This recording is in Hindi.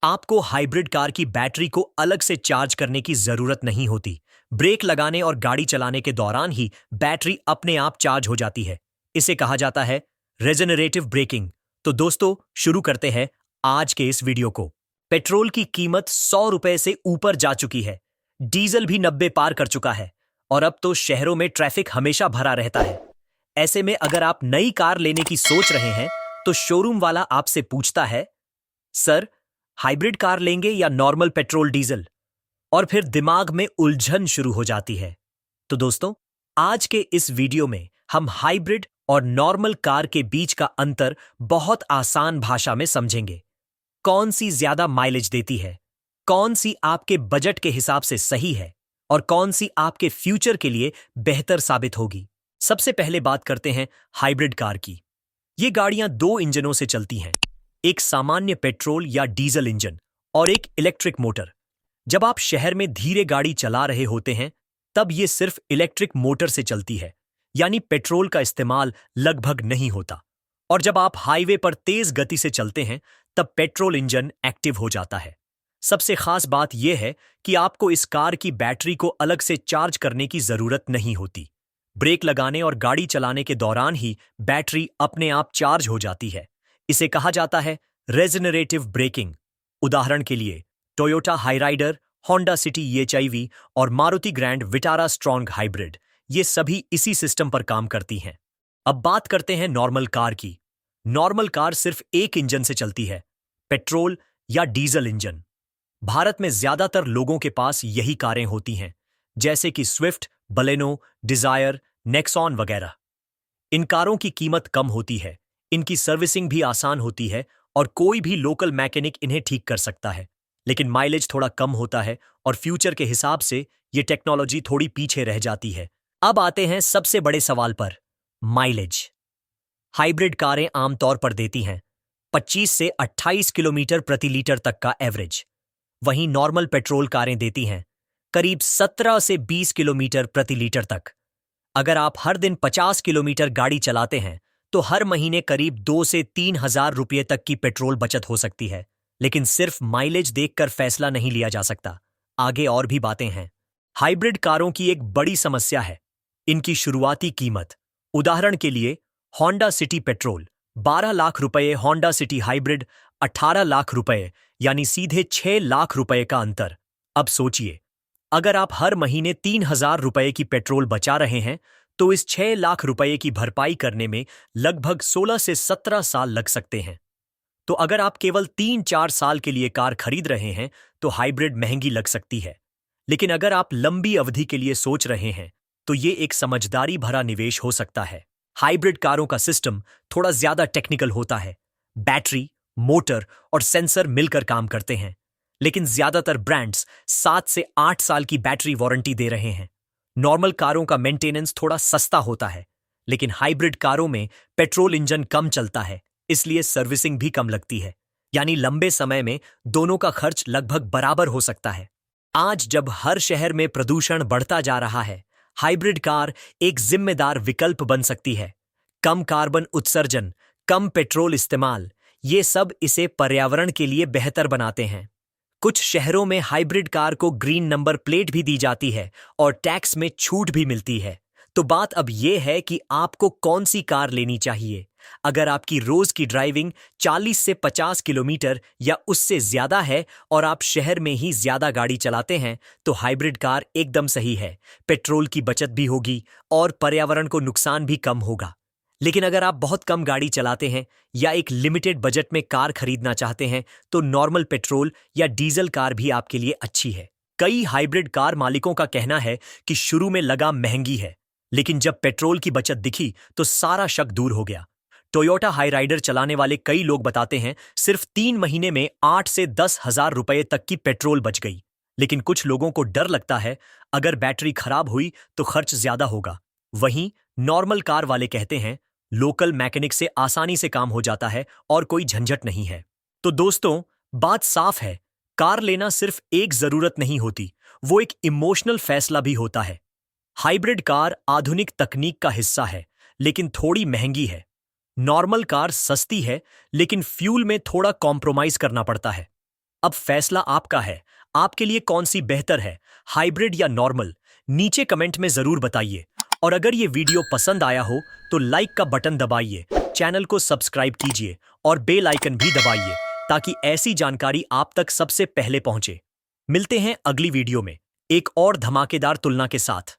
आपको हाइब्रिड कार की बैटरी को अलग से चार्ज करने की जरूरत नहीं होती। ब्रेक लगाने और गाड़ी चलाने के दौरान ही बैटरी अपने आप चार्ज हो जाती है। इसे कहा जाता है रेजेनरेटिव ब्रेकिंग। तो दोस्तों, शुरू करते हैं आज के इस वीडियो को। पेट्रोल की कीमत 100 रुपए से ऊपर जा चुकी है। डीजल भी 90 पार कर चुका है और अब तो शहरों में ट्रैफिक हमेशा भरा रहता है। ऐसे में अगर आप नई कार लेने की सोच रहे हैं तो शोरूम वाला आपसे पूछता है, सर, हाइब्रिड कार लेंगे या नॉर्मल पेट्रोल डीजल? और फिर दिमाग में उलझन शुरू हो जाती है। तो दोस्तों, आज के इस वीडियो में हम हाइब्रिड और नॉर्मल कार के बीच का अंतर बहुत आसान भाषा में समझेंगे। कौन सी ज्यादा माइलेज देती है, कौन सी आपके बजट के हिसाब से सही है और कौन सी आपके फ्यूचर के लिए बेहतर साबित होगी। सबसे पहले बात करते हैं हाइब्रिड कार की। ये गाड़ियां दो इंजनों से चलती हैं, एक सामान्य पेट्रोल या डीजल इंजन और एक इलेक्ट्रिक मोटर। जब आप शहर में धीरे गाड़ी चला रहे होते हैं तब ये सिर्फ इलेक्ट्रिक मोटर से चलती है, यानी पेट्रोल का इस्तेमाल लगभग नहीं होता। और जब आप हाईवे पर तेज गति से चलते हैं तब पेट्रोल इंजन एक्टिव हो जाता है। सबसे खास बात यह है कि आपको इस कार की बैटरी को अलग से चार्ज करने की जरूरत नहीं होती। ब्रेक लगाने और गाड़ी चलाने के दौरान ही बैटरी अपने आप चार्ज हो जाती है। इसे कहा जाता है रेजेनरेटिव ब्रेकिंग। उदाहरण के लिए Toyota Hyryder, Honda city EHIV और Maruti grand Vitara strong hybrid, ये सभी इसी सिस्टम पर काम करती हैं। अब बात करते हैं नॉर्मल कार की। नॉर्मल कार सिर्फ एक इंजन से चलती है, पेट्रोल या डीजल इंजन। भारत में ज्यादातर लोगों के पास यही कारें होती हैं, जैसे कि स्विफ्ट, बलेनो, डिजायर, नेक्सॉन वगैरह। इन कारों की कीमत कम होती है, इनकी सर्विसिंग भी आसान होती है और कोई भी लोकल मैकेनिक इन्हें ठीक कर सकता है। लेकिन माइलेज थोड़ा कम होता है और फ्यूचर के हिसाब से ये टेक्नोलॉजी थोड़ी पीछे रह जाती है। अब आते हैं सबसे बड़े सवाल पर, माइलेज। हाइब्रिड कारें आमतौर पर देती हैं 25 से 28 किलोमीटर प्रति लीटर तक का एवरेज। वहीं नॉर्मल पेट्रोल कारें देती हैं करीब 17 से 20 किलोमीटर प्रति लीटर तक। अगर आप हर दिन 50 किलोमीटर गाड़ी चलाते हैं तो हर महीने करीब 2 से 3 हजार रुपये तक की पेट्रोल बचत हो सकती है। लेकिन सिर्फ माइलेज देखकर फैसला नहीं लिया जा सकता, आगे और भी बातें हैं। हाइब्रिड कारों की एक बड़ी समस्या है इनकी शुरुआती कीमत। उदाहरण के लिए होंडा सिटी पेट्रोल 12 लाख रुपए, होंडा सिटी हाइब्रिड 18 लाख रुपए, यानी सीधे 6 लाख रुपए का अंतर। अब सोचिए, अगर आप हर महीने 3,000 रुपए की पेट्रोल बचा रहे हैं तो इस 6 लाख रुपए की भरपाई करने में लगभग 16 से 17 साल लग सकते हैं। तो अगर आप केवल 3-4 साल के लिए कार खरीद रहे हैं तो हाइब्रिड महंगी लग सकती है। लेकिन अगर आप लंबी अवधि के लिए सोच रहे हैं तो ये एक समझदारी भरा निवेश हो सकता है। हाइब्रिड कारों का सिस्टम थोड़ा ज्यादा टेक्निकल होता है। बैटरी, मोटर और सेंसर मिलकर काम करते हैं। लेकिन ज्यादातर ब्रांड्स 7 से 8 साल की बैटरी वारंटी दे रहे हैं। नॉर्मल कारों का मेंटेनेंस थोड़ा सस्ता होता है, लेकिन हाइब्रिड कारों में पेट्रोल इंजन कम चलता है, इसलिए सर्विसिंग भी कम लगती है। यानी लंबे समय में दोनों का खर्च लगभग बराबर हो सकता है। आज जब हर शहर में प्रदूषण बढ़ता जा रहा है, हाइब्रिड कार एक जिम्मेदार विकल्प बन सकती है। कम कार्बन उत्सर्जन, कम पेट्रोल इस्तेमाल, ये सब इसे पर्यावरण के लिए बेहतर बनाते हैं। कुछ शहरों में हाइब्रिड कार को ग्रीन नंबर प्लेट भी दी जाती है और टैक्स में छूट भी मिलती है। तो बात अब यह है कि आपको कौन सी कार लेनी चाहिए। अगर आपकी रोज की ड्राइविंग 40 से 50 किलोमीटर या उससे ज्यादा है और आप शहर में ही ज्यादा गाड़ी चलाते हैं तो हाइब्रिड कार एकदम सही है। पेट्रोल की बचत भी होगी और पर्यावरण को नुकसान भी कम होगा। लेकिन अगर आप बहुत कम गाड़ी चलाते हैं या एक लिमिटेड बजट में कार खरीदना चाहते हैं तो नॉर्मल पेट्रोल या डीजल कार भी आपके लिए अच्छी है। कई हाइब्रिड कार मालिकों का कहना है कि शुरू में लगा महंगी है, लेकिन जब पेट्रोल की बचत दिखी तो सारा शक दूर हो गया। टोयोटा हाईराइडर चलाने वाले कई लोग बताते हैं सिर्फ 3 महीने में 8 से 10 हजार रुपए तक की पेट्रोल बच गई। लेकिन कुछ लोगों को डर लगता है अगर बैटरी खराब हुई तो खर्च ज्यादा होगा। वहीं नॉर्मल कार वाले कहते हैं लोकल मैकेनिक से आसानी से काम हो जाता है और कोई झंझट नहीं है। तो दोस्तों, बात साफ है, कार लेना सिर्फ एक जरूरत नहीं होती, वो एक इमोशनल फैसला भी होता है। हाइब्रिड कार आधुनिक तकनीक का हिस्सा है, लेकिन थोड़ी महंगी है। नॉर्मल कार सस्ती है, लेकिन फ्यूल में थोड़ा कॉम्प्रोमाइज करना पड़ता है। अब फैसला आपका है। आपके लिए कौन सी बेहतर है, हाइब्रिड या नॉर्मल? नीचे कमेंट में जरूर बताइए। और अगर ये वीडियो पसंद आया हो तो लाइक का बटन दबाइए, चैनल को सब्सक्राइब कीजिए और बेल आइकन भी दबाइए ताकि ऐसी जानकारी आप तक सबसे पहले पहुंचे। मिलते हैं अगली वीडियो में एक और धमाकेदार तुलना के साथ।